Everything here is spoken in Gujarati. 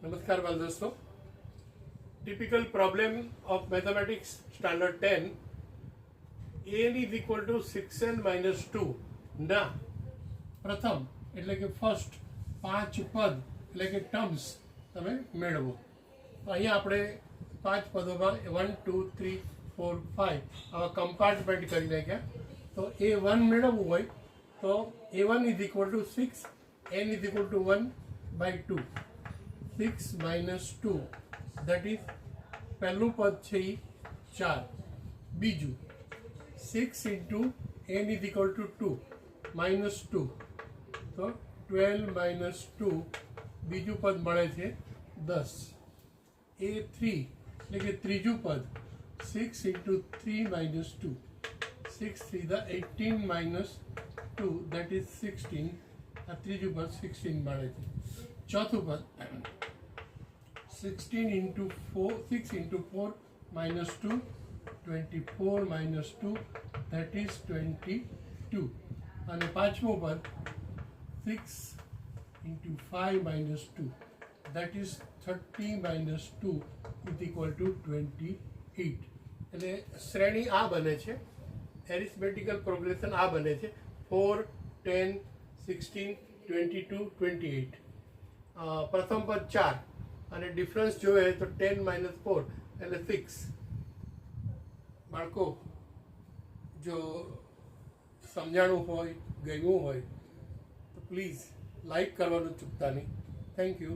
नमस्कार बाल दोस्तों। Typical problem of mathematics standard 10 n is equal to 6n minus 2 ના પ્રથમ એટલે કે ફર્સ્ટ 5 પદ એટલે કે ટર્મ્સ તમે મેળવો। તો અહીંયા આપણે 5 પદોમાં 1 2 3 4 5 આવા કમ્પાર્ટમેન્ટ કરી નાખ્યા। તો a1 મેળવવું હોય તો a1 is equal to 6, n is equal to 1 by 2, 6 minus 2 that is પહેલું પદ છે એ 4, બીજું 6 into n is equal to 2 minus 2 તો 12 minus 2 બીજું પદ મળે છે 10, a3 એટલે કે ત્રીજું પદ 6 into 3 minus 2, 6 3 the 18 minus 2 that is 16, આ ત્રીજું પદ 16 મળે છે। ચોથું પદ 16 into 4, 6 into 4 minus 2, 24 minus 2 that is 22, અને પાંચમું પદ 6 into 5 minus 2 that is 30 minus 2 is equal to 28। એટલે શ્રેણી આ બને છે, એરિથમેટિકલ પ્રોગ્રેશન આ બને છે 4 10 16 22 28। પ્રથમ પદ 4 અને ડિફરન્સ જોઈએ તો 10 minus 4 એટલે 6। બાળકો જો સમજાણું હોય, ગમ્યું હોય તો પ્લીઝ લાઈક કરવાનું ચૂકતા નહીં। Thank you.